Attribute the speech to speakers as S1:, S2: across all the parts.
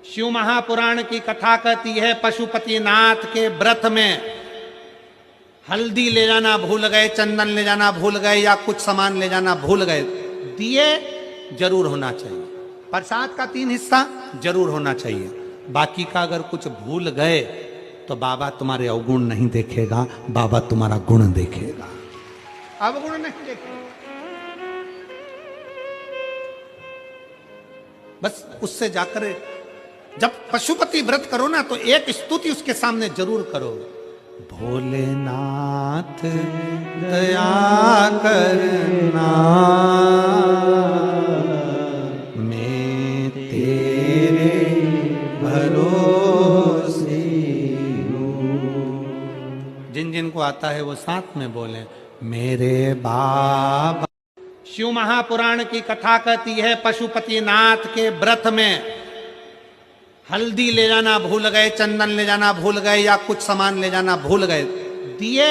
S1: शिव महापुराण की कथा कहती है पशुपतिनाथ के व्रत में हल्दी ले जाना भूल गए, चंदन ले जाना भूल गए या कुछ सामान ले जाना भूल गए, दिए जरूर होना चाहिए। प्रसाद का 3 हिस्सा जरूर होना चाहिए। बाकी का अगर कुछ भूल गए तो बाबा तुम्हारे अवगुण नहीं देखेगा, बाबा तुम्हारा गुण देखेगा, अवगुण नहीं देखेगा। बस उससे जाकर जब पशुपति व्रत करो ना तो एक स्तुति उसके सामने जरूर करो, भोलेनाथ दया करना मैं तेरे भरोसे हूँ। जिन जिन को आता है वो साथ में बोले, मेरे बाबा। शिव महापुराण की कथा कहती है पशुपतिनाथ के व्रत में हल्दी ले जाना भूल गए, चंदन ले जाना भूल गए या कुछ सामान ले जाना भूल गए, दिए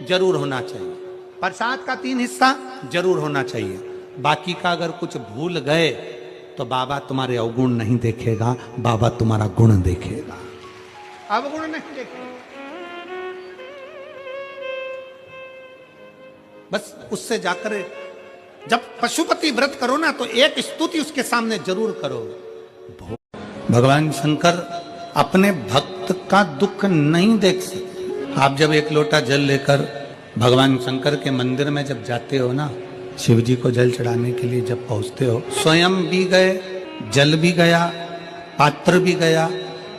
S1: जरूर होना चाहिए। प्रसाद का 3 हिस्सा जरूर होना चाहिए। बाकी का अगर कुछ भूल गए तो बाबा तुम्हारे अवगुण नहीं देखेगा, बाबा तुम्हारा गुण देखेगा, अवगुण नहीं देखेगा। बस उससे जाकर जब पशुपति व्रत करो ना तो एक स्तुति उसके सामने जरूर करो। भगवान शंकर अपने भक्त का दुख नहीं देख सकते। आप जब एक लोटा जल लेकर भगवान शंकर के मंदिर में जब जाते हो ना, शिव जी को जल चढ़ाने के लिए जब पहुंचते हो, स्वयं भी गए, जल भी गया, पात्र भी गया।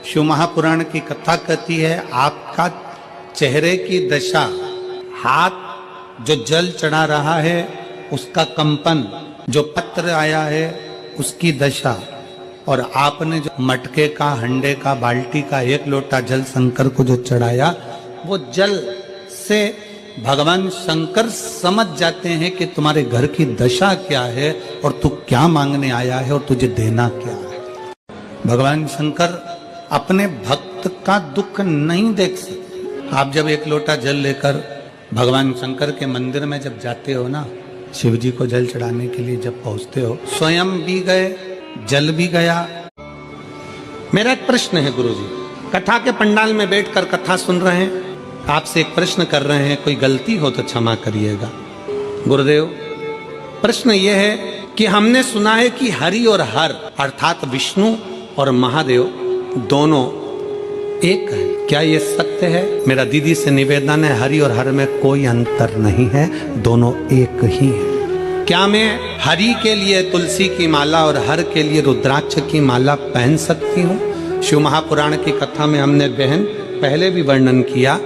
S1: शिव महापुराण की कथा कहती है आपका चेहरे की दशा, हाथ जो जल चढ़ा रहा है उसका कंपन, जो पत्र आया है उसकी दशा, और आपने जो मटके का, हंडे का, बाल्टी का 1 लोटा जल शंकर को जो चढ़ाया, वो जल से भगवान शंकर समझ जाते हैं कि तुम्हारे घर की दशा क्या है और तू क्या मांगने आया है और तुझे देना क्या है। भगवान शंकर अपने भक्त का दुख नहीं देख सकते। आप जब 1 लोटा जल लेकर भगवान शंकर के मंदिर में जब जाते हो ना, शिव जी को जल चढ़ाने के लिए जब पहुंचते हो, स्वयं भी गए, जल भी गया। मेरा एक प्रश्न है गुरुजी, कथा के पंडाल में बैठकर कथा सुन रहे हैं, आपसे एक प्रश्न कर रहे हैं, कोई गलती हो तो क्षमा करिएगा। गुरुदेव, प्रश्न यह है कि हमने सुना है कि हरि और हर अर्थात विष्णु और महादेव दोनों एक है, क्या ये सत्य है? मेरा दीदी से निवेदन है, हरि और हर में कोई अंतर नहीं है, दोनों एक ही है। क्या मैं हरि के लिए तुलसी की माला और हर के लिए रुद्राक्ष की माला पहन सकती हूँ? शिव महापुराण की कथा में हमने बहन पहले भी वर्णन किया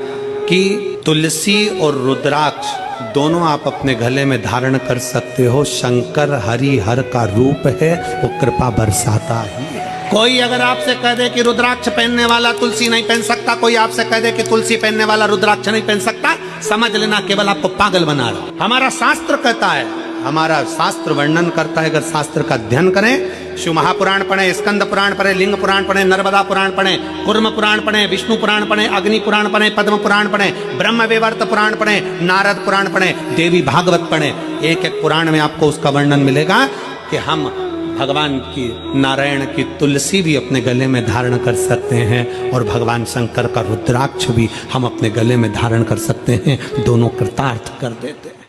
S1: कि तुलसी और रुद्राक्ष दोनों आप अपने गले में धारण कर सकते हो। शंकर हरि हर का रूप है, वो कृपा बरसाता ही है। कोई अगर आपसे कह दे कि रुद्राक्ष पहनने वाला तुलसी नहीं पहन सकता, कोई आपसे कह दे कि तुलसी पहनने वाला रुद्राक्ष नहीं पहन सकता, समझ लेना केवल आपको पागल बना रहा। हमारा शास्त्र कहता है, हमारा शास्त्र वर्णन करता है, अगर शास्त्र का अध्ययन करें, शिव महापुराण पढ़े, स्कंद पुराण पढ़े, लिंग पुराण पढ़े, नर्मदा पुराण पढ़े, कुर्म पुराण पढ़े, विष्णु पुराण पढ़े, अग्नि पुराण पढ़े, पद्म पुराण पढ़े, ब्रह्म वैवर्त पुराण पढ़े, नारद पुराण पढ़े, देवी भागवत पढ़े, एक एक पुराण में आपको उसका वर्णन मिलेगा कि हम भगवान की, नारायण की तुलसी भी अपने गले में धारण कर सकते हैं और भगवान शंकर का रुद्राक्ष भी हम अपने गले में धारण कर सकते हैं, दोनों कृतार्थ कर देते हैं।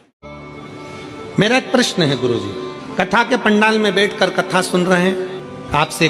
S1: मेरा एक प्रश्न है गुरुजी, कथा के पंडाल में बैठकर कथा सुन रहे हैं, आपसे